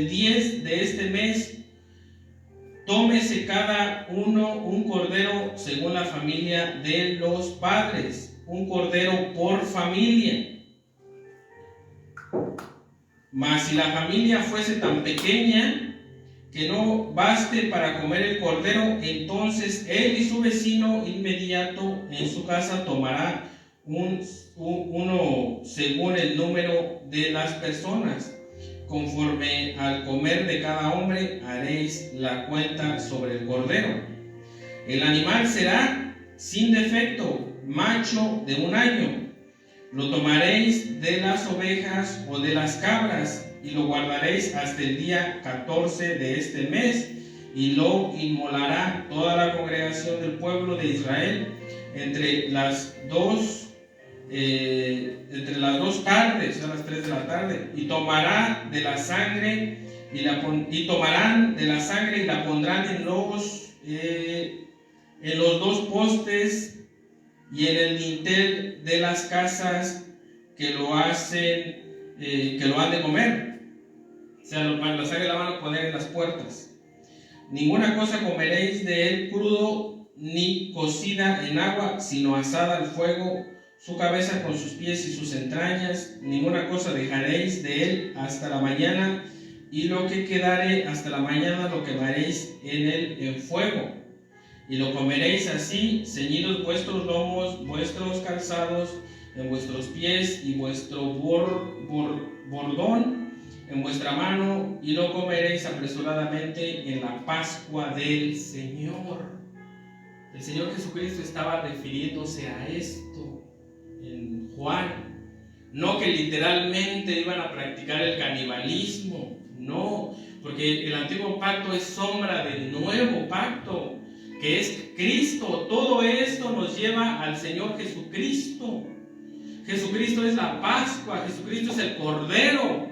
[SPEAKER 1] 10 de este mes, tómese cada uno un cordero según la familia de los padres, un cordero por familia. Mas si la familia fuese tan pequeña que no baste para comer el cordero, entonces él y su vecino inmediato en su casa tomará uno según el número de las personas. Conforme al comer de cada hombre haréis la cuenta sobre el cordero. El animal será sin defecto, macho de 1 año. Lo tomaréis de las ovejas o de las cabras y lo guardaréis hasta el día 14 de este mes, y lo inmolará toda la congregación del pueblo de Israel entre las dos tardes, a las 3 de la tarde, y tomarán de la sangre y la pondrán en los 2 postes y en el dintel de las casas que lo han de comer. O sea, la sangre la van a poner en las puertas. Ninguna cosa comeréis de él crudo ni cocida en agua, sino asada al fuego, su cabeza con sus pies y sus entrañas. Ninguna cosa dejaréis de él hasta la mañana, y lo que quedare hasta la mañana lo quemaréis en fuego. Y lo comeréis así, ceñidos vuestros lomos, vuestros calzados en vuestros pies y vuestro bordón en vuestra mano, y lo comeréis apresuradamente en la Pascua del Señor. El Señor Jesucristo estaba refiriéndose a esto en Juan. No que literalmente iban a practicar el canibalismo, no, porque el antiguo pacto es sombra del nuevo pacto, que es Cristo. Todo esto nos lleva al Señor Jesucristo. Jesucristo es la Pascua, Jesucristo es el Cordero.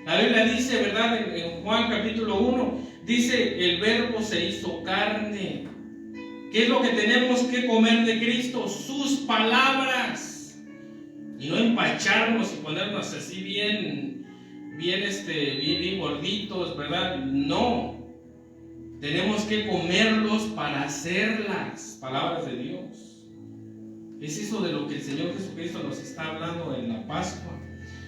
[SPEAKER 1] La Biblia dice, ¿verdad? En Juan capítulo 1, dice, el Verbo se hizo carne. ¿Qué es lo que tenemos que comer de Cristo? Sus palabras. Y no empacharnos y ponernos así bien bien gorditos, ¿verdad? No. Tenemos que comerlos para hacer las palabras de Dios. Es eso de lo que el Señor Jesucristo nos está hablando en la Pascua.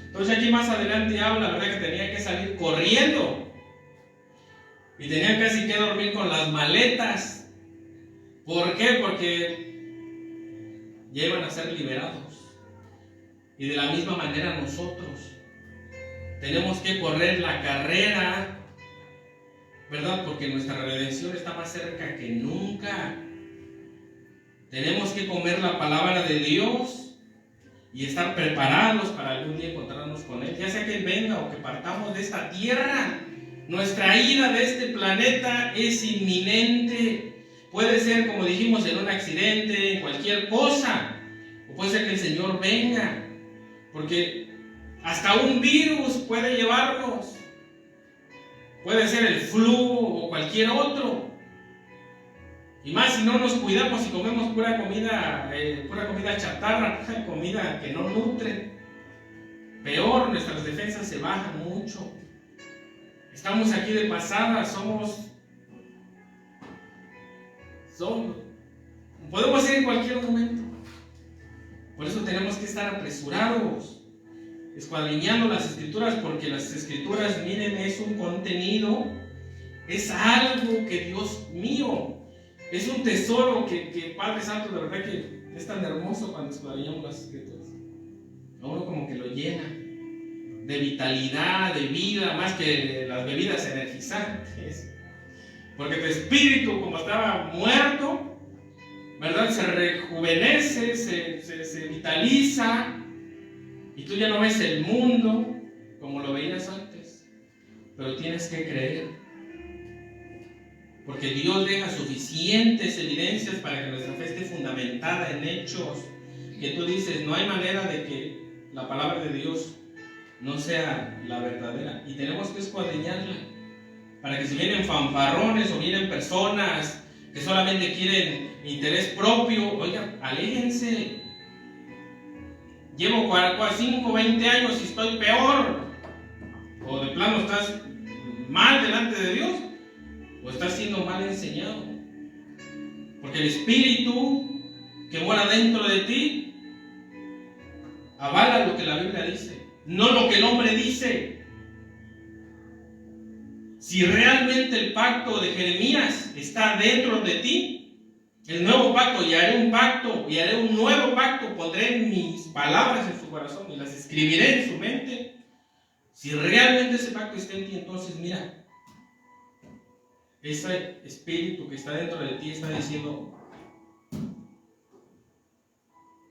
[SPEAKER 1] Entonces aquí más adelante habla, ¿verdad?, que tenía que salir corriendo. Y tenían casi que dormir con las maletas. ¿Por qué? Porque ya iban a ser liberados. Y de la misma manera nosotros tenemos que correr la carrera, ¿verdad? Porque nuestra redención está más cerca que nunca. Tenemos que comer la palabra de Dios y estar preparados para algún día encontrarnos con Él. Ya sea que Él venga o que partamos de esta tierra, nuestra ida de este planeta es inminente. Puede ser, como dijimos, en un accidente, en cualquier cosa. O puede ser que el Señor venga. Porque hasta un virus puede llevarnos. Puede ser el flu o cualquier otro. Y más si no nos cuidamos y comemos pura comida chatarra, comida que no nutre. Peor, nuestras defensas se bajan mucho. Estamos aquí de pasada, podemos ir en cualquier momento. Por eso tenemos que estar apresurados, escuadriñando las Escrituras, porque las Escrituras, miren, es un contenido, es algo que Dios mío, es un tesoro que Padre Santo, de verdad que es tan hermoso cuando escuadriñamos las Escrituras. A uno como que lo llena de vitalidad, de vida, más que las bebidas energizantes. Porque tu espíritu, como estaba muerto, ¿verdad?, se rejuvenece, se vitaliza, y tú ya no ves el mundo como lo veías antes. Pero tienes que creer, porque Dios deja suficientes evidencias para que nuestra fe esté fundamentada en hechos, que tú dices, no hay manera de que la palabra de Dios no sea la verdadera, y tenemos que escuadriñarla, para que si vienen fanfarrones o vienen personas que solamente quieren interés propio, oigan, aléjense. Llevo 5, 20 años y estoy peor. O de plano estás mal delante de Dios, o estás siendo mal enseñado. Porque el Espíritu que mora dentro de ti avala lo que la Biblia dice, no lo que el hombre dice. Si realmente el pacto de Jeremías está dentro de ti, el nuevo pacto, y haré un pacto, y haré un nuevo pacto, pondré mis palabras en su corazón y las escribiré en su mente. Si realmente ese pacto está en ti, entonces mira, ese espíritu que está dentro de ti está diciendo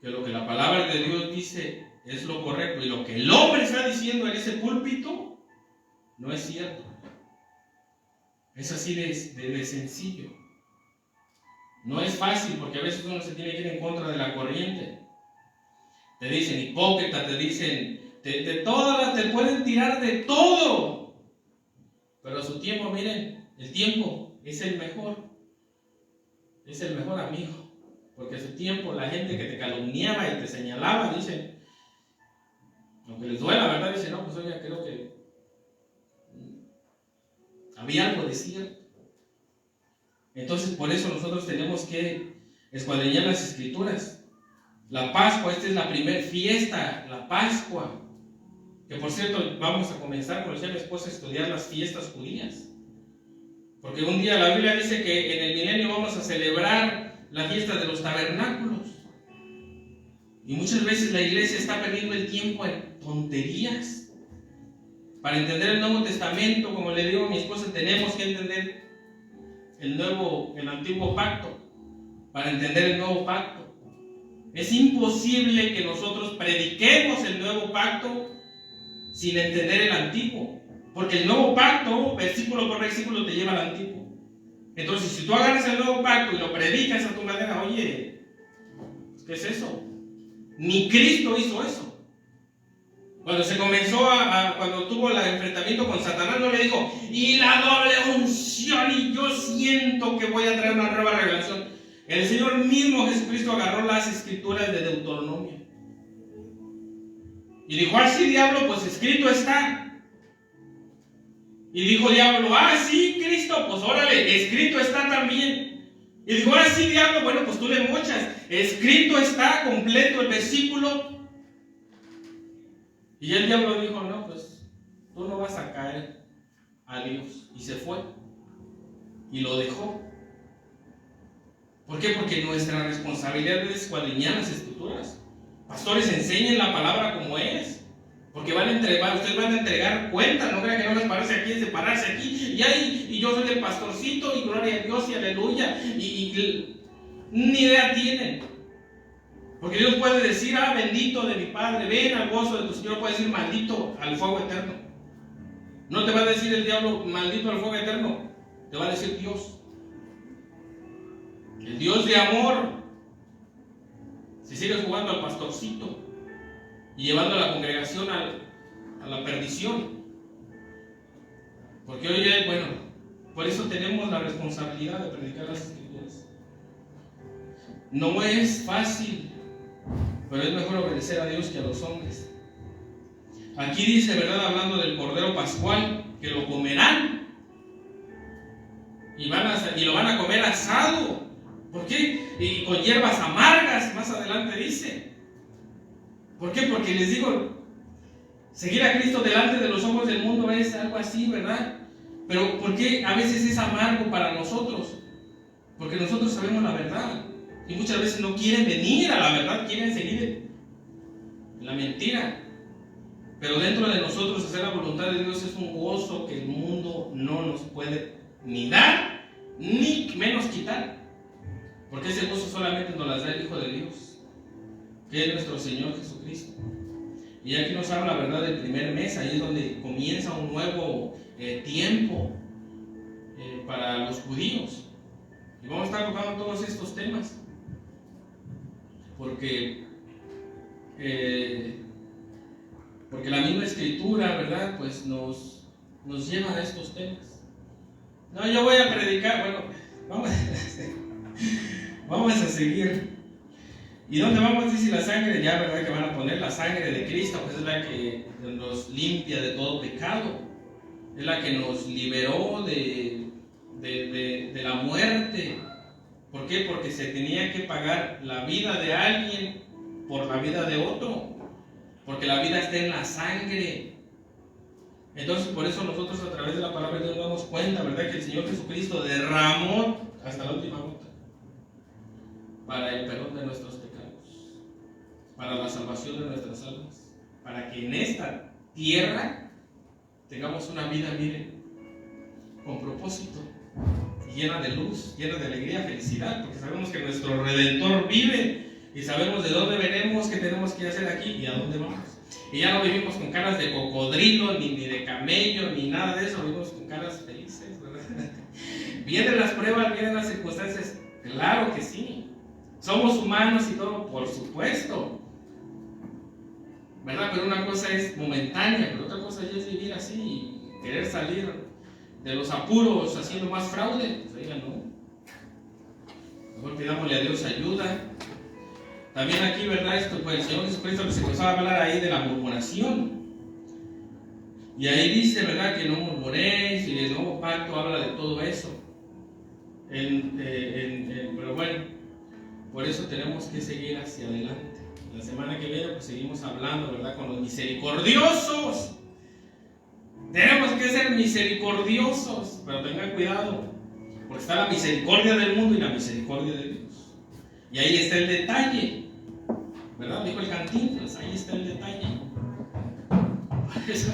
[SPEAKER 1] que lo que la palabra de Dios dice es lo correcto, y lo que el hombre está diciendo en ese púlpito no es cierto. Es así de sencillo. No es fácil, porque a veces uno se tiene que ir en contra de la corriente. Te dicen hipócrita, te dicen te pueden tirar de todo. Pero a su tiempo, miren, el tiempo es el mejor. Es el mejor amigo. Porque a su tiempo la gente que te calumniaba y te señalaba, dicen, aunque les duela, ¿verdad? Dicen, no, pues oiga, creo que había algo de cierto. Entonces, por eso nosotros tenemos que escuadriñar las Escrituras. La Pascua, esta es la primera fiesta, la Pascua. Que por cierto, vamos a comenzar, como decía mi esposa, a estudiar las fiestas judías. Porque un día la Biblia dice que en el milenio vamos a celebrar la fiesta de los tabernáculos. Y muchas veces la iglesia está perdiendo el tiempo en tonterías. Para entender el Nuevo Testamento, como le digo a mi esposa, tenemos que entender el antiguo pacto para entender el nuevo pacto. Es imposible que nosotros prediquemos el nuevo pacto sin entender el antiguo, porque el nuevo pacto, versículo por versículo, te lleva al antiguo. Entonces, si tú agarras el nuevo pacto y lo predicas a tu manera, oye, ¿qué es eso? Ni Cristo hizo eso. Cuando se comenzó cuando tuvo el enfrentamiento con Satanás, no le dijo, y la doble unción, y yo siento que voy a traer una nueva revelación. El Señor mismo Jesucristo agarró las Escrituras de Deuteronomio y dijo, así diablo, pues escrito está. Y dijo diablo, ah, sí, Cristo, pues órale, escrito está también. Y dijo, ah, sí, diablo, bueno, pues tú le mochas. Escrito está completo el versículo. Y el diablo dijo, no, pues tú no vas a caer a Dios. Y se fue. Y lo dejó. ¿Por qué? Porque nuestra responsabilidad es escuadriñar las escrituras. Pastores, enseñen la palabra como es. Porque ustedes van a entregar cuentas, no crean que no les parece aquí, es de pararse aquí, y yo soy el pastorcito, y gloria a Dios, y aleluya, y ni idea tienen. Porque Dios puede decir, ah, bendito de mi Padre, ven al gozo de tu Señor, puede decir maldito al fuego eterno. No te va a decir el diablo, maldito al fuego eterno, te va a decir Dios. El Dios de amor. Si sigues jugando al pastorcito y llevando a la congregación a la perdición. Porque hoy, bueno, por eso tenemos la responsabilidad de predicar las escrituras. No es fácil, pero es mejor obedecer a Dios que a los hombres. Aquí dice, ¿verdad? Hablando del Cordero Pascual, que lo comerán y lo van a comer asado. ¿Por qué? Y con hierbas amargas, más adelante dice. ¿Por qué? Porque les digo, seguir a Cristo delante de los ojos del mundo es algo así, ¿verdad? Pero ¿por qué a veces es amargo para nosotros? Porque nosotros sabemos la verdad. Y muchas veces no quieren venir a la verdad, quieren seguir la mentira. Pero dentro de nosotros hacer la voluntad de Dios es un gozo que el mundo no nos puede ni dar, ni menos quitar. Porque ese gozo solamente nos las da el Hijo de Dios, que es nuestro Señor Jesucristo. Y aquí nos habla, ¿verdad?, del primer mes. Ahí es donde comienza un nuevo tiempo para los judíos. Y vamos a estar tocando todos estos temas. Porque la misma Escritura, ¿verdad?, pues nos lleva a estos temas. No, yo voy a predicar, bueno, vamos a seguir. ¿Y dónde vamos? Dice la sangre, ya, ¿verdad?, que van a poner la sangre de Cristo, pues es la que nos limpia de todo pecado, es la que nos liberó de la muerte. ¿Por qué? Porque se tenía que pagar la vida de alguien por la vida de otro, porque la vida está en la sangre. Entonces, por eso nosotros a través de la palabra de Dios nos damos cuenta, ¿verdad?, que el Señor Jesucristo derramó hasta la última gota para el perdón de nuestros pecados, para la salvación de nuestras almas, para que en esta tierra tengamos una vida, miren, con propósito, llena de luz, llena de alegría, felicidad, porque sabemos que nuestro Redentor vive y sabemos de dónde venimos, qué tenemos que hacer aquí y a dónde vamos. Y ya no vivimos con caras de cocodrilo, ni de camello, ni nada de eso, vivimos con caras felices, ¿verdad? Vienen las pruebas, vienen las circunstancias, claro que sí. Somos humanos y todo, por supuesto, ¿verdad? Pero una cosa es momentánea, pero otra cosa ya es vivir así y querer salir de los apuros haciendo más fraude. Pues oiga, no. Mejor pidámosle a Dios ayuda. También aquí, ¿verdad? Esto, pues el Señor Jesucristo se empezó a hablar ahí de la murmuración. Y ahí dice, ¿verdad?, que no murmuréis, y el nuevo pacto habla de todo eso. Pero bueno, por eso tenemos que seguir hacia adelante. La semana que viene pues seguimos hablando, ¿verdad?, con los misericordiosos. Tenemos que ser misericordiosos, pero tengan cuidado, porque está la misericordia del mundo y la misericordia de Dios. Y ahí está el detalle, ¿verdad? Dijo el Cantinflas, ahí está el detalle. Por eso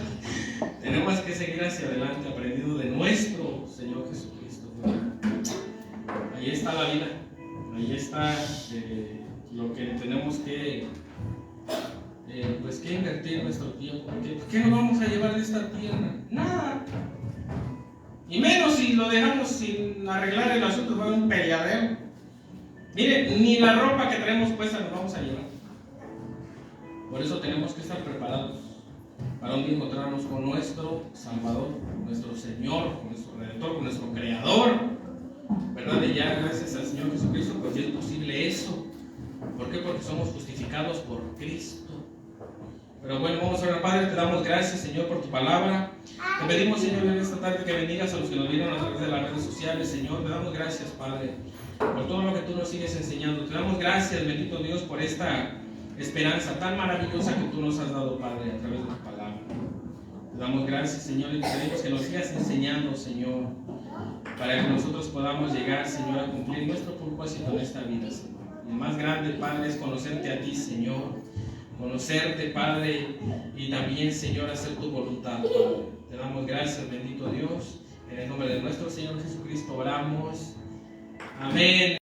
[SPEAKER 1] tenemos que seguir hacia adelante, aprendiendo de nuestro Señor Jesucristo, ¿verdad? Ahí está la vida, ahí está lo que tenemos que invertir nuestro tiempo. ¿Qué nos vamos a llevar de esta tierra? Nada. Y menos si lo dejamos sin arreglar el asunto, va a haber un peleadero. Mire, ni la ropa que traemos puesta nos vamos a llevar. Por eso tenemos que estar preparados para un día encontrarnos con nuestro Salvador, nuestro Señor, con nuestro Redentor, con nuestro Creador, ¿verdad? Y ya gracias al Señor Jesucristo pues ya es posible eso. ¿Por qué? Porque somos justificados por Cristo. Pero bueno, vamos a orar. Padre, te damos gracias, Señor, por tu palabra. Te pedimos, Señor, en esta tarde que bendigas a los que nos vieron a través de las redes sociales, Señor. Te damos gracias, Padre, por todo lo que tú nos sigues enseñando. Te damos gracias, bendito Dios, por esta esperanza tan maravillosa que tú nos has dado, Padre, a través de tu palabra. Te damos gracias, Señor, y te pedimos que nos sigas enseñando, Señor, para que nosotros podamos llegar, Señor, a cumplir nuestro propósito en esta vida, Señor. Y el más grande, Padre, es conocerte a ti, Señor. Conocerte, Padre, y también, Señor, hacer tu voluntad, Padre. Te damos gracias, bendito Dios. En el nombre de nuestro Señor Jesucristo oramos. Amén.